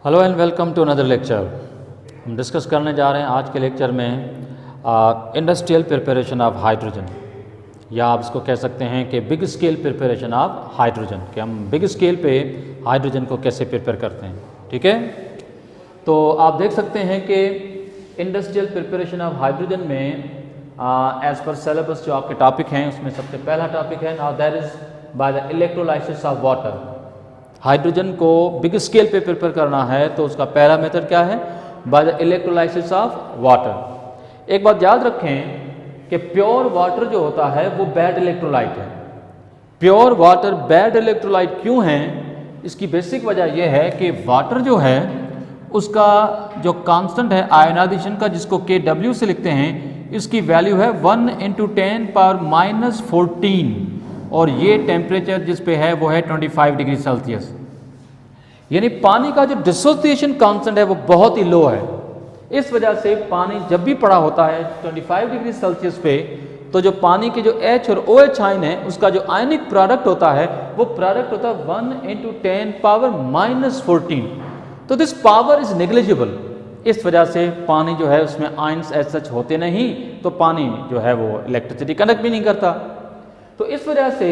Hello and welcome to another lecture. हम discuss करने जा रहे हैं आज के लेक्चर में इंडस्ट्रियल प्रिपरेशन ऑफ हाइड्रोजन, या आप इसको कह सकते हैं कि big scale preparation of hydrogen, कि हम बिग स्केल पे हाइड्रोजन को कैसे प्रिपेयर करते हैं। ठीक है, तो आप देख सकते हैं कि इंडस्ट्रियल प्रिपरेशन ऑफ हाइड्रोजन में एज पर सिलेबस जो आपके टॉपिक हैं उसमें सबसे पहला टॉपिक है now that is by the electrolysis of water. Hydrogen को बिग स्केल पे प्रिपेयर करना है तो उसका पहला मेथड क्या है? By the electrolysis of water. एक बात याद रखें कि प्योर वाटर जो होता है वो बैड इलेक्ट्रोलाइट है। प्योर वाटर बैड इलेक्ट्रोलाइट क्यों है? इसकी बेसिक वजह यह है कि वाटर जो है उसका जो कांस्टेंट है आयोनाइजेशन का, जिसको KW से लिखते हैं, इसकी वैल्यू है 1 × 10⁻⁻14 और ये टेम्परेचर जिस पे है वो है 25 डिग्री सेल्सियस। यानी पानी का जो डिसोसिएशन कांस्टेंट है वो बहुत ही लो है। इस वजह से पानी जब भी पड़ा होता है 25 डिग्री सेल्सियस पे, तो जो पानी के जो H और OH आयन है उसका जो आयनिक प्रोडक्ट होता है वो प्रोडक्ट होता है 1 × 10⁻⁻14। तो दिस पावर इज नेग्लिजिबल। इस वजह से पानी जो है उसमें आयंस एज सच होते नहीं, तो पानी जो है वो इलेक्ट्रिसिटी कंडक्ट भी नहीं करता। तो इस वजह से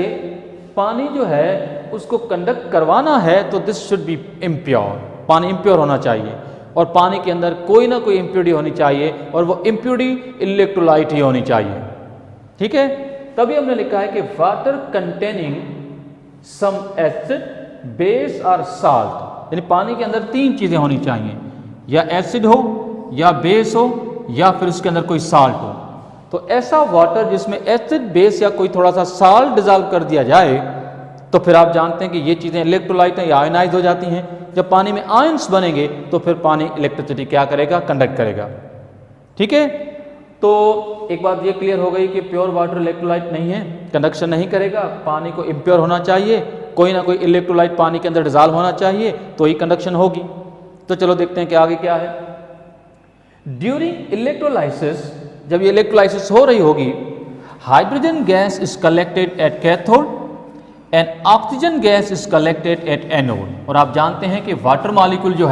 पानी जो है उसको कंडक्ट करवाना है तो दिस शुड बी इम्प्योर। पानी इम्प्योर होना चाहिए और पानी के अंदर कोई ना कोई इम्प्योरिटी होनी चाहिए और वो इम्प्योरिटी इलेक्ट्रोलाइट ही होनी चाहिए। ठीक है, तभी हमने लिखा है कि water containing some acid, base और साल्ट। यानी पानी के अंदर तीन चीजें होनी चाहिए, या एसिड हो, या बेस हो, या फिर उसके अंदर कोई साल्ट हो। तो ऐसा वाटर जिसमें एसिड, बेस या कोई थोड़ा सा साल्ट डिजॉल्व कर दिया जाए तो फिर आप जानते हैं कि ये चीज़ें इलेक्ट्रोलाइट या आयनाइज हो जाती हैं। जब पानी में आयंस बनेंगे तो फिर पानी इलेक्ट्रिसिटी क्या करेगा? कंडक्ट करेगा। ठीक है, तो एक बात ये क्लियर हो गई कि प्योर वाटर इलेक्ट्रोलाइट नहीं है, कंडक्शन नहीं करेगा। पानी को इम्प्योर होना चाहिए, कोई ना कोई इलेक्ट्रोलाइट पानी के अंदर डिजॉल्व होना चाहिए तो ही कंडक्शन होगी। तो चलो देखते हैं कि आगे क्या है। ड्यूरिंग इलेक्ट्रोलाइसिस, जब ये इलेक्ट्रोलाइसिस हो रही होगी, hydrogen gas is collected at cathode and oxygen gas is collected at anode. और आप जानते हैं कि वाटर मॉलिक्यूल जो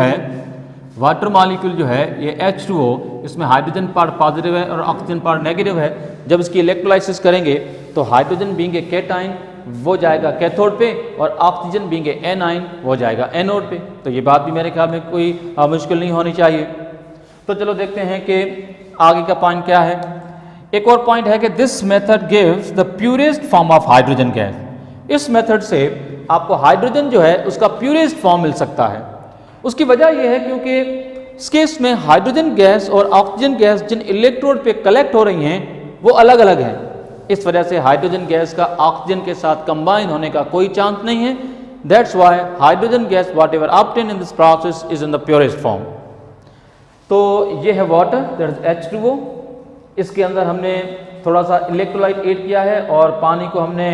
है ये H2O, इसमें हाइड्रोजन पार्ट पॉजिटिव है और ऑक्सीजन पार्ट नेगेटिव है। जब इसकी इलेक्ट्रोलाइसिस करेंगे तो हाइड्रोजन बीइंग ए कैटाइन वो जाएगा कैथोड पे और ऑक्सीजन बीइंग ए एनाइन वो जाएगा एनोड पे। तो ये बात भी मेरे ख्याल में कोई मुश्किल नहीं होनी चाहिए। तो चलो देखते हैं कि आगे का पॉइंट क्या है। एक और पॉइंट है कि this method gives the purest form of hydrogen gas. इस मेथड से आपको हाइड्रोजन जो है उसका प्यूरेस्ट फॉर्म मिल सकता है। उसकी वजह यह है क्योंकि इस केस में हाइड्रोजन गैस और ऑक्सीजन गैस जिन इलेक्ट्रोड पे कलेक्ट हो रही हैं वो अलग अलग हैं। इस वजह से हाइड्रोजन गैस का ऑक्सीजन के साथ कंबाइन होने का कोई चांस नहीं है। That's why hydrogen gas what ever obtain in this process is in the purest form. तो ये है वाटर, दैट इज H2O। इसके अंदर हमने थोड़ा सा इलेक्ट्रोलाइट ऐड किया है और पानी को हमने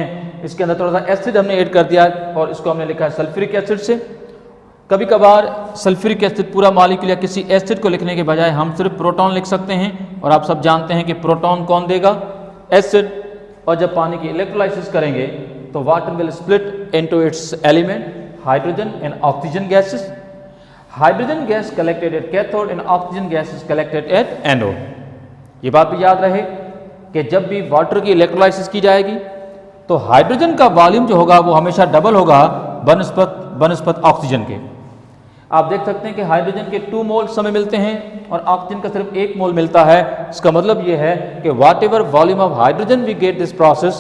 इसके अंदर थोड़ा सा एसिड हमने ऐड कर दिया और इसको हमने लिखा है सल्फ्यूरिक एसिड से। कभी कभार सल्फ्यूरिक एसिड पूरा मॉलिक्यूल या किसी एसिड को लिखने के बजाय हम सिर्फ प्रोटॉन लिख सकते हैं, और आप सब जानते हैं कि प्रोटॉन कौन देगा? एसिड। और जब पानी की इलेक्ट्रोलाइसिस करेंगे तो water will split into its element hydrogen and oxygen gases. Hydrogen gas collected at cathode and oxygen gas is collected at anode. ये बात भी याद रहे कि जब भी वाटर की इलेक्ट्रोलाइसिस की जाएगी तो हाइड्रोजन का वॉल्यूम जो होगा वो हमेशा डबल होगा बनस्पत ऑक्सीजन के। आप देख सकते हैं कि हाइड्रोजन के 2 मोल्स हमें मिलते हैं और ऑक्सीजन का सिर्फ 1 मोल मिलता है। इसका मतलब ये है कि whatever volume of hydrogen we get this process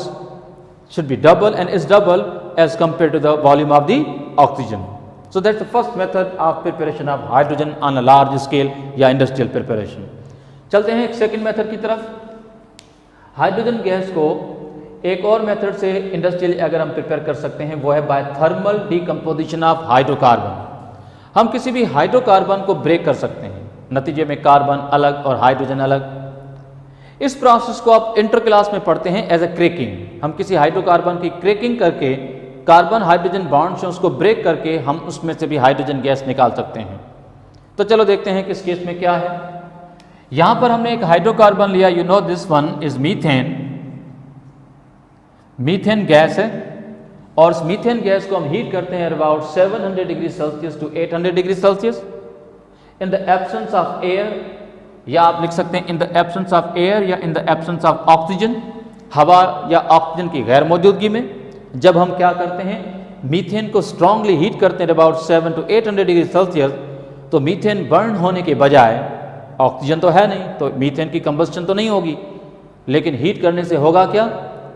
should be double and is double as compare to the volume of the oxygen. So that's the first method of preparation of hydrogen on a large scale या industrial preparation। चलते हैं एक second method की तरफ। Hydrogen gas को एक और method से इंडस्ट्रियल अगर हम प्रिपेयर कर सकते हैं वो है by thermal decomposition of hydrocarbon. हम किसी भी हाइड्रोकार्बन को ब्रेक कर सकते हैं, नतीजे में कार्बन अलग और हाइड्रोजन अलग। इस प्रोसेस को आप इंटर क्लास में पढ़ते हैं एज ए क्रैकिंग। हम किसी हाइड्रोकार्बन की क्रैकिंग करके कार्बन हाइड्रोजन बॉन्ड से उसको ब्रेक करके हम उसमें से भी हाइड्रोजन गैस निकाल सकते हैं। तो चलो देखते हैं कि इस केस में क्या है। यहां पर हमने एक हाइड्रोकार्बन लिया, you know this one is methane. Methane gas है और इस मीथेन गैस को हम हीट करते हैं about 700 degree Celsius to 800 degree Celsius. In the absence of air, या आप लिख सकते हैं in the absence of air या in the absence of oxygen, हवा या ऑक्सीजन की गैर मौजूदगी में जब हम क्या करते हैं, मीथेन को स्ट्रांगली हीट करते हैं अबाउट 700 to 800 डिग्री सेल्सियस, तो मीथेन बर्न होने के बजाय, ऑक्सीजन तो है नहीं तो मीथेन की कंबस्टन तो नहीं होगी, लेकिन हीट करने से होगा क्या,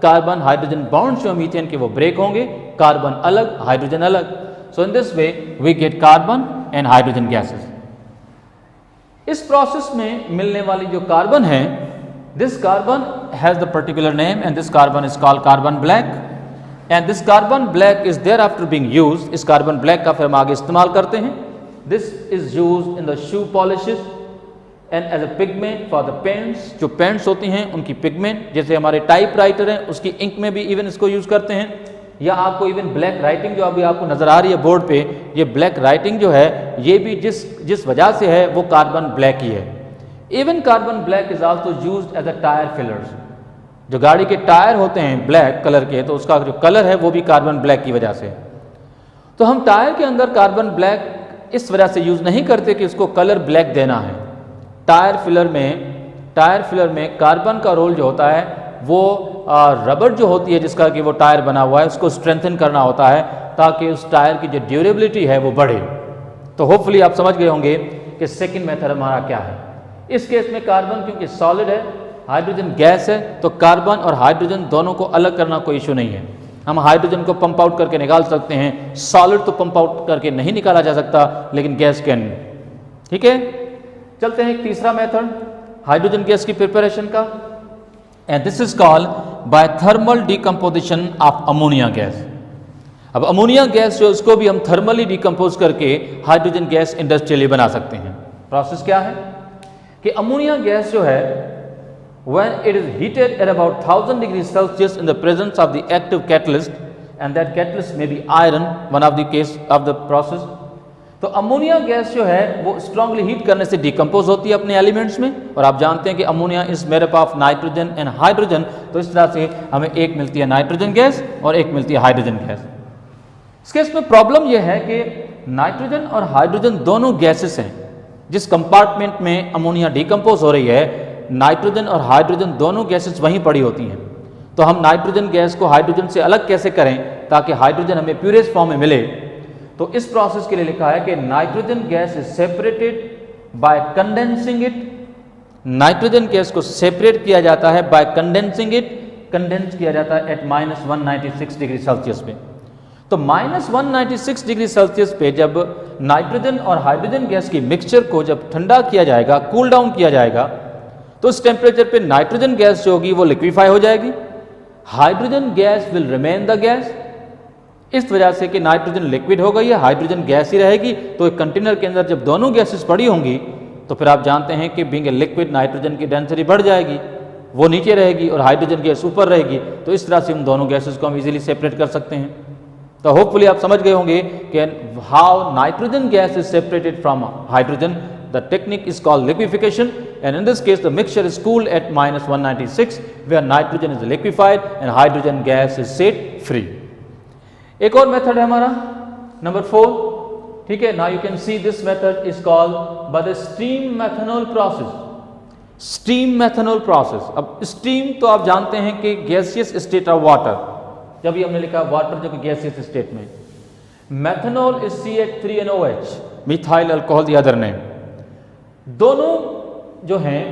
कार्बन हाइड्रोजन बॉन्ड्स जो मीथेन के वो ब्रेक होंगे, कार्बन अलग हाइड्रोजन अलग। So in this way we get carbon and hydrogen gases. इस प्रोसेस में मिलने वाली जो कार्बन है, this carbon has the particular name and this carbon is called carbon black, and this carbon black is there after being used, इस carbon black का फिर हम आगे इस्तेमाल करते हैं। This is used in the shoe polishes and as a pigment for the paints, जो paints होती हैं उनकी पिगमेंट, जैसे हमारे टाइपराइटर हैं उसकी इंक में भी इवन इसको यूज करते हैं, या आपको इवन ब्लैक राइटिंग जो अभी आपको नजर आ रही है बोर्ड पे, ये ब्लैक राइटिंग जो है ये भी जिस वजह से है वो कार्बन ब्लैक ही है। Even carbon black is also used as a tyre fillers, जो गाड़ी के टायर होते हैं ब्लैक कलर के, तो उसका जो कलर है वो भी कार्बन ब्लैक की वजह से। तो हम टायर के अंदर कार्बन ब्लैक इस वजह से यूज नहीं करते कि उसको कलर ब्लैक देना है। टायर फिलर में कार्बन का रोल जो होता है वो रबर जो होती है जिसका कि वो टायर बना हुआ है उसको स्ट्रेंथन करना होता है ताकि उस टायर की जो ड्यूरेबिलिटी है वो बढ़े। तो होपफुली आप समझ गए होंगे कि सेकंड मेथड हमारा क्या है। इस केस में कार्बन क्योंकि सॉलिड है, हाइड्रोजन गैस है, तो कार्बन और हाइड्रोजन दोनों को अलग करना कोई इशू नहीं है। हम हाइड्रोजन को पंप आउट करके निकाल सकते हैं, सॉलिड तो पंप आउट करके नहीं निकाला जा सकता, लेकिन गैस कैन। ठीक है, चलते हैं एक तीसरा मेथड हाइड्रोजन गैस की प्रिपरेशन का, and this is called by thermal decomposition of ammonia gas. अब अमोनिया गैस जो उसको भी हम थर्मली डिकम्पोज करके हाइड्रोजन गैस इंडस्ट्रियली बना सकते हैं। प्रोसेस क्या है कि अमोनिया गैस जो है when it is heated at about 1000 degrees Celsius in the presence of the active catalyst, and that catalyst may be iron, one of the case of the process, तो ammonia gas जो है वो strongly heat करने से decompose होती है अपने elements में, और आप जानते हैं कि ammonia is made up of nitrogen and hydrogen, तो इस तरह से हमें एक मिलती है नाइट्रोजन गैस और एक मिलती है हाइड्रोजन गैस। इस केस में प्रॉब्लम यह है कि नाइट्रोजन और हाइड्रोजन दोनों गैसेस हैं। जिस कंपार्टमेंट में अमोनिया डिकम्पोज हो रही है, नाइट्रोजन और हाइड्रोजन दोनों गैसेस वहीं पड़ी होती हैं। तो हम नाइट्रोजन गैस को हाइड्रोजन से अलग कैसे करें ताकि हाइड्रोजन हमें प्यूरेस्ट फॉर्म में मिले। तो इस प्रोसेस के लिए लिखा है कि nitrogen gas is separated by condensing it. Nitrogen gas को सेपरेट किया जाता है बाय कंडेंसिंग इट, कंडेंस किया जाता है एट -196 डिग्री सेल्सियस पे। तो -196 डिग्री सेल्सियस पे जब नाइट्रोजन और हाइड्रोजन गैस की मिक्सचर को जब ठंडा किया जाएगा, कूल डाउन किया जाएगा, तो उस टेम्परेचर पे नाइट्रोजन गैस जो होगी वो लिक्विफाई हो जाएगी, hydrogen gas will remain the gas. इस वजह से कि नाइट्रोजन लिक्विड हो गई है, हाइड्रोजन गैस ही रहेगी, तो एक कंटेनर के अंदर जब दोनों गैसेस पड़ी होंगी तो फिर आप जानते हैं कि बीइंग ए लिक्विड नाइट्रोजन की डेंसिटी बढ़ जाएगी, वो नीचे रहेगी और हाइड्रोजन गैस ऊपर रहेगी। तो इस तरह से हम दोनों गैसेस को हम इजीली सेपरेट कर सकते हैं। तो होपफुली आप समझ गए होंगे कि how nitrogen gas is separated from hydrogen. The technique is called liquefaction, and in this case the mixture is cooled at -196 where nitrogen is liquefied and hydrogen gas is set free. एक और method है हमारा number 4, ठीक है। Now you can see this method is called by the steam methanol process. Steam methanol process. अब steam तो आप जानते हैं कि gaseous state of water, जब भी हमने लिखा वाटर जो कि gaseous state में, methanol is CH3NOH, methyl alcohol the other name। दोनों जो हैं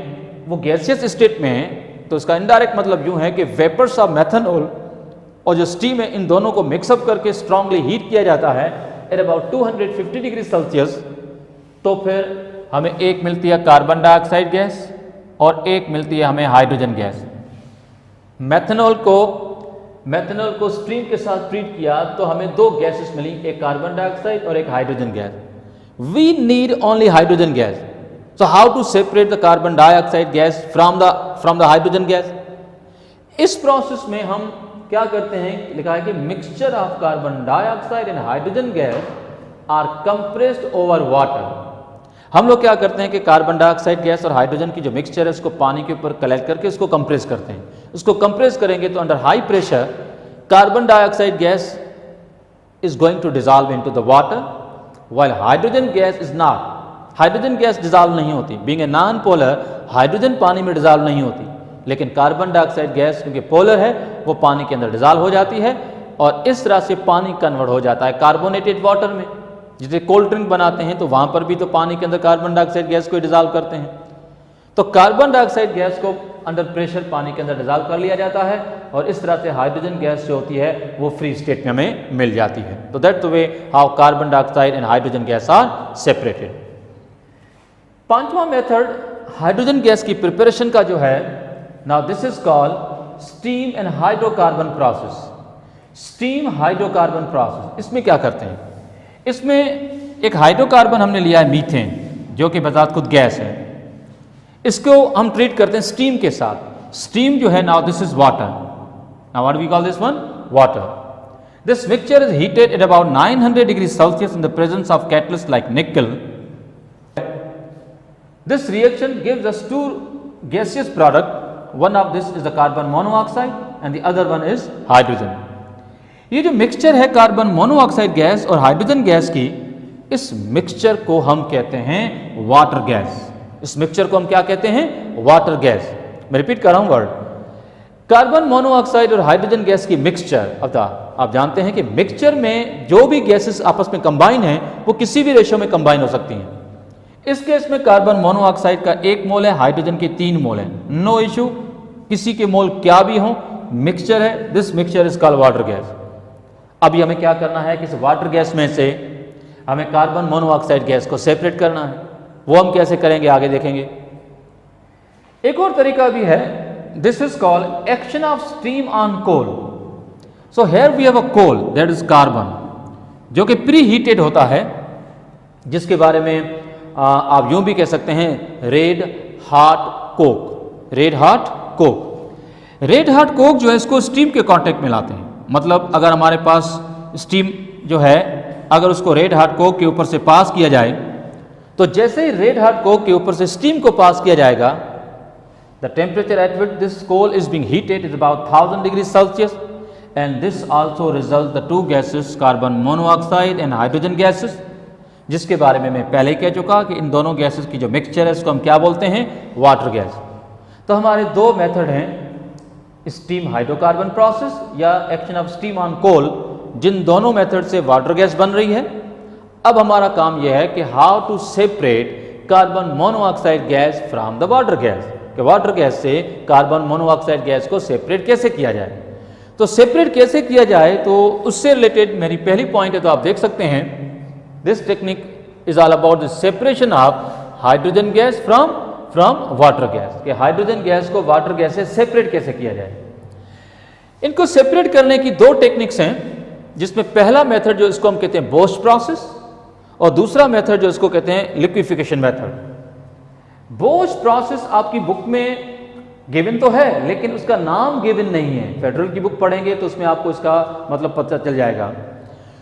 वो गैसियस स्टेट में हैं, तो इसका इनडायरेक्ट मतलब यूं है कि वेपर्स ऑफ मेथनॉल और जो स्टीम है इन दोनों को मिक्सअप करके स्ट्रांगली हीट किया जाता है एट अबाउट 250 डिग्री सेल्सियस। तो फिर हमें एक मिलती है कार्बन डाइऑक्साइड गैस और एक मिलती है हमें हाइड्रोजन गैस। मेथनॉल को स्टीम के साथ ट्रीट किया तो हमें दो गैसेस मिली, एक कार्बन डाइऑक्साइड और एक hydrogen gas. We need only hydrogen gas. So how to separate the carbon dioxide gas from the hydrogen gas? इस प्रोसेस में हम क्या करते हैं, लिखा है कि mixture of carbon dioxide and hydrogen gas are compressed over water. हम लोग क्या करते हैं कि कार्बन डाइऑक्साइड गैस और हाइड्रोजन की जो मिक्सचर है उसको पानी के ऊपर कलेक्ट करके उसको कंप्रेस करते हैं। उसको कंप्रेस करेंगे तो under high pressure carbon dioxide gas is going to dissolve into the water while hydrogen gas is not. Hydrogen gas dissolve नहीं होती, being a non polar hydrogen पानी में डिजॉल्व नहीं होती, लेकिन कार्बन डाइऑक्साइड गैस क्योंकि पोलर है वो पानी के अंदर डिजॉल्व हो जाती है और इस तरह से पानी कन्वर्ट हो जाता है कार्बोनेटेड वाटर में। जैसे कोल्ड ड्रिंक बनाते हैं तो वहां पर भी तो पानी के अंदर कार्बन डाइऑक्साइड गैस को डिजॉल्व करते हैं, तो कार्बन डाइऑक्साइड गैस को अंडर प्रेशर पानी के अंदर डिजॉल्व कर लिया जाता है और इस तरह से हाइड्रोजन गैस जो होती है वो फ्री स्टेट में हमें मिल जाती है। तो that's the way how carbon dioxide and hydrogen gas are separated. पांचवा मेथड हाइड्रोजन गैस की प्रिपरेशन का जो है, now this is called steam and hydrocarbon process. Steam hydrocarbon process, इसमें क्या करते हैं, इसमें एक हाइड्रोकार्बन हमने लिया है मीथेन जो कि बजात खुद गैस है, इसको हम ट्रीट करते हैं स्टीम के साथ। स्टीम जो है, now this is water, now what we call this one, water. This mixture is heated at about 900 degree Celsius in the presence of catalyst like nickel. This reaction gives us two gaseous product, one of this is the carbon monoxide and the other one is hydrogen। ये जो mixture है carbon monoxide gas और hydrogen gas की, इस mixture को हम कहते हैं वाटर गैस। इस मिक्सचर को हम क्या कहते हैं, वाटर गैस। मैं रिपीट कर रहा हूं वर्ड, कार्बन मोनोऑक्साइड और हाइड्रोजन गैस की मिक्सचर। अब आप जानते हैं कि मिक्सचर में जो भी गैसेस आपस में कंबाइन है वो किसी भी रेशो में कंबाइन हो सकती हैं। इस केस में कार्बन मोनोऑक्साइड का 1 मोल है, हाइड्रोजन के 3 मोल है, नो इशू, किसी के मोल क्या भी हो, मिक्सचर है, this mixture is called water gas. अभी हमें क्या करना है कि इस वाटर गैस में से हमें कार्बन मोनोऑक्साइड गैस को सेपरेट करना है। वो हम कैसे करेंगे आगे देखेंगे। एक और तरीका भी है, this is called action of steam on coal. So here we have a coal that is carbon जो कि प्री हीटेड होता है, जिसके बारे में आप यूं भी कह सकते हैं red hot Coke. Red hot Coke, red hot Coke जो है इसको स्टीम के कांटेक्ट में लाते हैं। मतलब अगर हमारे पास स्टीम जो है अगर उसको रेड हॉट कोक के ऊपर से पास किया जाए तो जैसे ही रेड हॉट कोक के ऊपर से स्टीम को पास किया जाएगा, the temperature at which this coal is being heated is about 1000 degree Celsius and this also result the two gases carbon monoxide and hydrogen gases, जिसके बारे में मैं पहले कह चुका कि इन दोनों गैसेस की जो मिक्सचर है इसको हम क्या बोलते हैं, वाटर गैस। तो हमारे 2 मेथड हैं, स्टीम हाइड्रोकार्बन प्रोसेस या एक्शन ऑफ स्टीम ऑन कोल, जिन दोनों मेथड से वाटर गैस बन रही है। अब हमारा काम यह है कि how to separate carbon monoxide gas from the water gas, कि वाटर गैस से कार्बन मोनोऑक्साइड गैस को सेपरेट कैसे किया जाए। तो सेपरेट कैसे किया जाए, तो उससे रिलेटेड मेरी पहली पॉइंट है, तो आप देख सकते हैं this technique is all about the separation of hydrogen gas from water gas, कि हाइड्रोजन गैस को वाटर गैस से सेपरेट कैसे किया जाए। इनको सेपरेट करने की 2 टेक्निक्स हैं, जिसमें पहला मेथड जो इसको हम कहते हैं बोस्ट प्रोसेस और दूसरा मेथड जो इसको कहते हैं लिक्विफिकेशन मेथड। बोस्ट प्रोसेस आपकी बुक में गिवन तो है लेकिन उसका नाम गिवन नहीं है, फेडरल की बुक पढ़ेंगे तो उसमें आपको इसका मतलब पता चल जाएगा।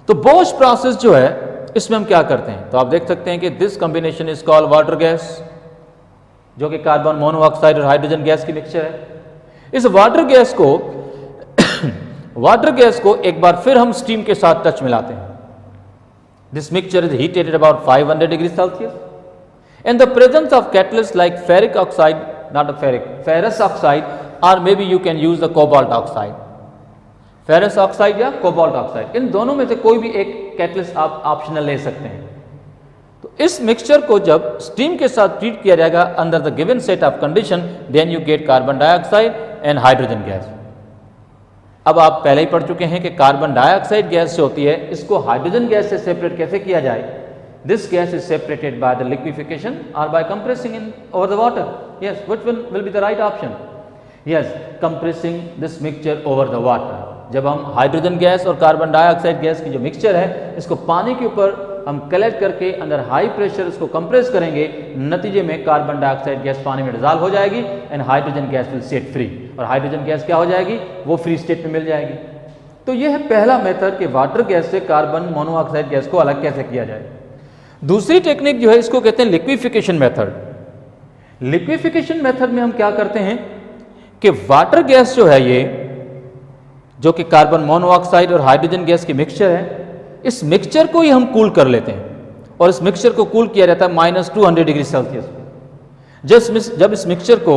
तो बोस्ट प्रोसेस जो है इसमें हम क्या करते हैं, तो आप देख सकते हैं कि this combination is called water gas, जो कि कार्बन मोनोऑक्साइड और हाइड्रोजन गैस की मिक्सचर है। इस वाटर गैस को एक बार फिर हम स्टीम के साथ टच मिलाते हैं। This mixture is heated at about 500 degree Celsius in the presence of catalysts like ferric oxide, not a ferrous oxide, or maybe you can use the cobalt oxide, ferrous oxide या cobalt oxide, इन दोनों में से कोई भी एक catalyst आप optional ले सकते हैं। तो इस मिक्सचर को जब स्टीम के साथ ट्रीट किया जाएगा under the given set of condition, then you get carbon dioxide and hydrogen gas. अब आप पहले ही पढ़ चुके हैं कि कार्बन डाइऑक्साइड गैस से होती है, इसको हाइड्रोजन गैस से सेपरेट कैसे किया जाए। This gas is separated by the liquefaction or by compressing in over the water. Yes, which one will be the right option? Yes, compressing this mixture over the water. जब हम hydrogen gas और carbon dioxide gas की जो mixture है इसको पानी के ऊपर हम कलेक्ट करके अंदर हाई प्रेशर इसको कंप्रेस करेंगे, नतीजे में कार्बन डाइऑक्साइड गैस पानी में डिजॉल्व हो जाएगी and hydrogen gas will set free, और हाइड्रोजन गैस क्या हो जाएगी, वो फ्री स्टेट में मिल जाएगी। तो यह है पहला मेथड कि वाटर गैस से कार्बन मोनोऑक्साइड गैस को अलग कैसे किया जाए। दूसरी टेक्निक जो है इसको कहते हैं लिक्विफिकेशन मेथड। लिक्विफिकेशन मेथड में हम क्या करते हैं कि वाटर गैस जो है ये, जो कि कार्बन मोनोऑक्साइड और हाइड्रोजन गैस की मिक्सचर है, इस मिक्सचर को ही हम कूल कर लेते हैं और इस मिक्सचर को कूल किया जाता है -200 डिग्री सेल्सियस पे। जब इस मिक्सचर को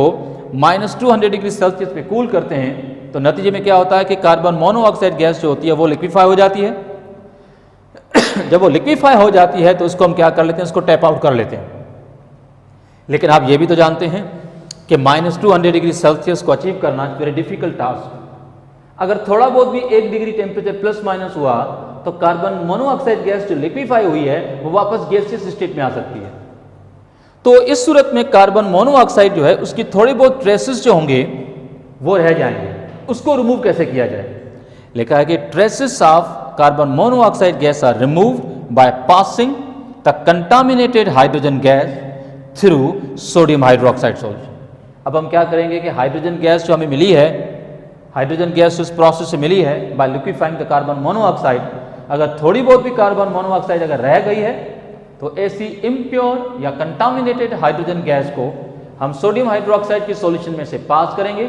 -200 डिग्री सेल्सियस पे कूल करते हैं तो नतीजे में क्या होता है कि कार्बन मोनोऑक्साइड गैस जो होती है वो लिक्विफाई हो जाती है। जब वो लिक्विफाई हो जाती है तो इसको हम क्या कर लेते हैं, इसको टैप आउट कर लेते हैं। लेकिन आप ये भी तो जानते हैं कि -200 डिग्री सेल्सियस को अचीव करना वेरी डिफिकल्ट टास्क। अगर थोड़ा बहुत भी 1 डिग्री टेम्परेचर प्लस माइनस हुआ तो कार्बन मोनोऑक्साइड गैस जो लिक्विफाई हुई है वो वापस गैसियस स्टेट में आ सकती है। तो इस सूरत में कार्बन मोनोऑक्साइड जो है उसकी थोड़ी बहुत ट्रेसेस जो होंगे वो रह जाएंगे। उसको रिमूव कैसे किया जाए? लिखा है कि traces of carbon monoxide gas are removed by passing the contaminated hydrogen gas through sodium hydroxide solution. अब हम क्या करेंगे कि हाइड्रोजन गैस जो हमें मिली है, हाइड्रोजन गैस उस प्रोसेस से मिली है बाय लिक्विफाइंग द कार्बन मोनोऑक्साइड, अगर थोड़ी बहुत भी कार्बन मोनोऑक्साइड अगर रह गई है तो ऐसी इम्प्योर या कंटामिनेटेड हाइड्रोजन गैस को हम सोडियम हाइड्रोक्साइड की सॉल्यूशन में से पास करेंगे।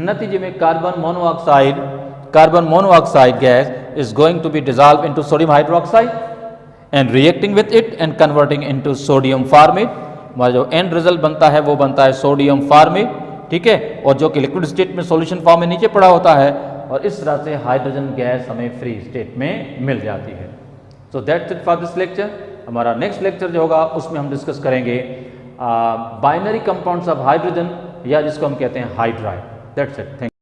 नतीजे में carbon monoxide gas is going to be dissolve into sodium hydroxide and reacting with it and converting into sodium formate. हमारा जो एंड रिजल्ट बनता है वो बनता है सोडियम फॉर्मेट, ठीक है, और जो कि लिक्विड स्टेट में सॉल्यूशन फॉर्म में नीचे पड़ा होता है और इस तरह से हाइड्रोजन गैस हमें फ्री स्टेट में मिल जाती है। So that's it for this lecture. हमारा नेक्स्ट लेक्चर जो होगा उसमें हम डिस्कस करेंगे बाइनरी कंपाउंड्स ऑफ हाइड्रोजन, या जिसको हम कहते हैं hydride. That's it, thank you.